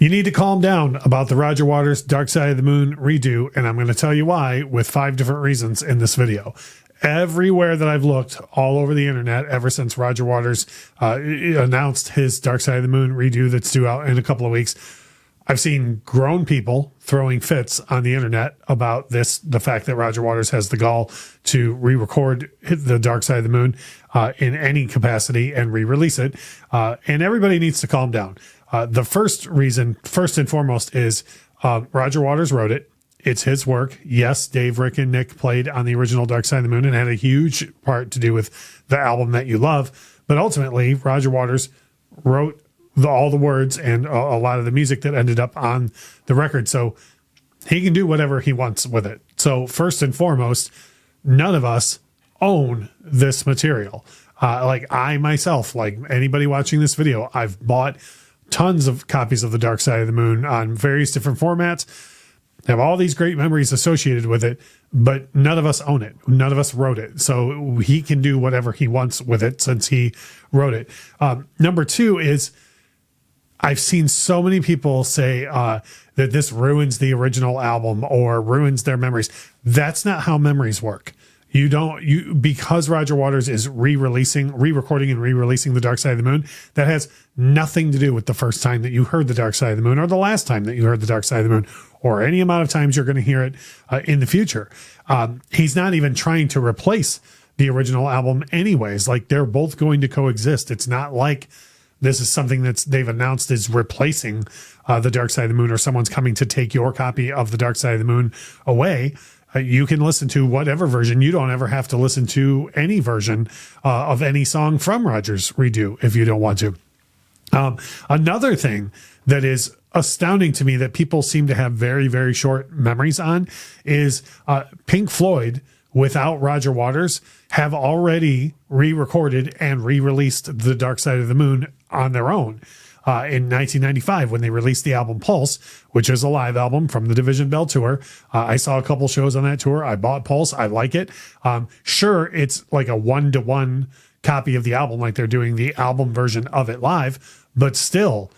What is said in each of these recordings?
You need to calm down about the Roger Waters Dark Side of the Moon redo, and I'm going to tell you why with 5 different reasons in this video. Everywhere that I've looked all over the internet ever since Roger Waters announced his Dark Side of the Moon redo that's due out in a couple of weeks, I've seen grown people throwing fits on the internet about the fact that Roger Waters has the gall to re-record the Dark Side of the Moon in any capacity and re-release it. And everybody needs to calm down. The first reason, first and foremost, is Roger Waters wrote it. It's his work. Yes, Dave, Rick, and Nick played on the original Dark Side of the Moon and had a huge part to do with the album that you love. But ultimately, Roger Waters wrote all the words and a lot of the music that ended up on the record. So he can do whatever he wants with it. So first and foremost, none of us own this material. Like I myself, like anybody watching this video, I've bought tons of copies of the Dark Side of the Moon on various different formats, have all these great memories associated with it, but none of us own it. None of us wrote it. So he can do whatever he wants with it since he wrote it. Number two is I've seen so many people say that this ruins the original album or ruins their memories. That's not how memories work. Because Roger Waters is re-recording and re-releasing the Dark Side of the Moon, that has nothing to do with the first time that you heard the Dark Side of the Moon or the last time that you heard the Dark Side of the Moon or any amount of times you're going to hear it in the future. He's not even trying to replace the original album anyways. Like they're both going to coexist. It's not like this is something they've announced is replacing the Dark Side of the Moon or someone's coming to take your copy of the Dark Side of the Moon away. You can listen to whatever version. You don't ever have to listen to any version of any song from Roger's redo if you don't want to. Another thing that is astounding to me that people seem to have very, very short memories on is Pink Floyd, without Roger Waters, have already re-recorded and re-released the Dark Side of the Moon on their own. In 1995 when they released the album Pulse, which is a live album from the Division Bell tour. I saw a couple shows on that tour. I bought Pulse. I like it. Sure, it's like a 1-to-1 copy of the album, like they're doing the album version of it live, but still,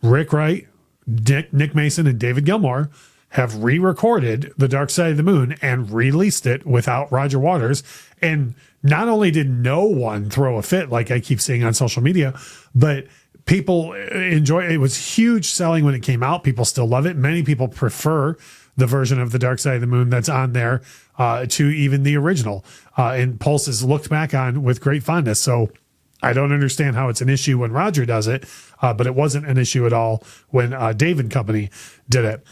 Rick Wright, Nick Mason, and David Gilmour have re-recorded the Dark Side of the Moon and released it without Roger Waters. And not only did no one throw a fit, like I keep seeing on social media, but people enjoy it. It was huge selling when it came out. People still love it. Many people prefer the version of the Dark Side of the Moon that's on there to even the original. And Pulse is looked back on with great fondness. So I don't understand how it's an issue when Roger does it, but it wasn't an issue at all when Dave and company did it.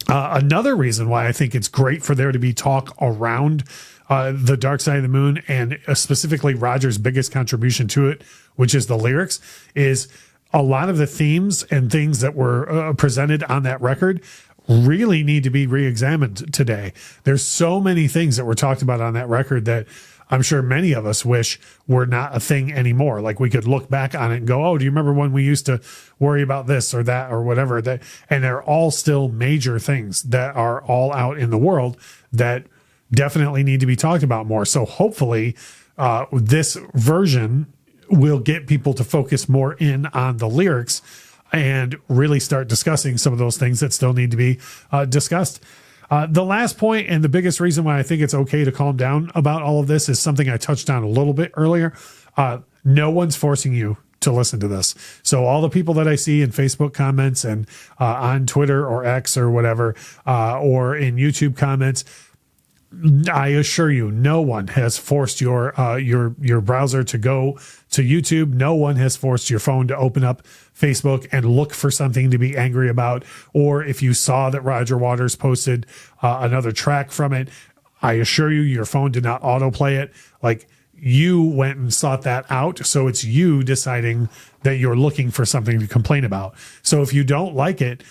Another reason why I think it's great for there to be talk around the Dark Side of the Moon and specifically Roger's biggest contribution to it, which is the lyrics, is a lot of the themes and things that were presented on that record really need to be re-examined today. There's so many things that were talked about on that record that I'm sure many of us wish were not a thing anymore. Like we could look back on it and go, oh, do you remember when we used to worry about this or that or whatever? That, and they're all still major things that are all out in the world that definitely need to be talked about more. So hopefully this version will get people to focus more in on the lyrics and really start discussing some of those things that still need to be discussed. The last point and the biggest reason why I think it's okay to calm down about all of this is something I touched on a little bit earlier. No one's forcing you to listen to this. So all the people that I see in Facebook comments and on Twitter or X or whatever, or in YouTube comments, I assure you, no one has forced your browser to go to YouTube. No one has forced your phone to open up Facebook and look for something to be angry about. Or if you saw that Roger Waters posted another track from it, I assure you, your phone did not autoplay it. Like you went and sought that out. So it's you deciding that you're looking for something to complain about. So if you don't like it,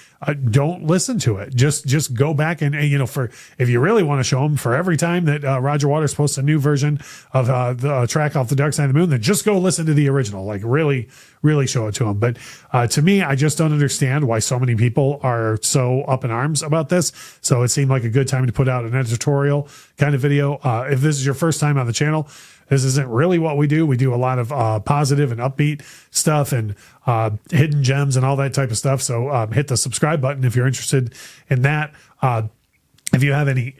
don't listen to it. Just go back and if you really want to show them for every time that Roger Waters posts a new version of the track off the Dark Side of the Moon, then just go listen to the original. Like really, really show it to them. But to me, I just don't understand why so many people are so up in arms about this. So it seemed like a good time to put out an editorial kind of video. If this is your first time on the channel, this isn't really what we do. We do a lot of positive and upbeat stuff. stuff and hidden gems and all that type of stuff. So hit the subscribe button if you're interested in that. If you have any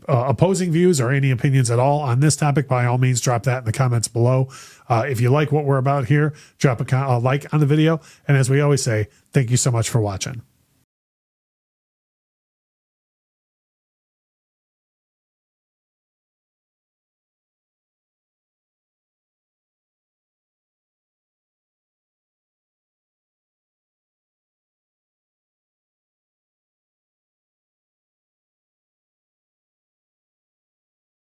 opposing views or any opinions at all on this topic, by all means, drop that in the comments below. If you like what we're about here, drop a like on the video. And as we always say, thank you so much for watching.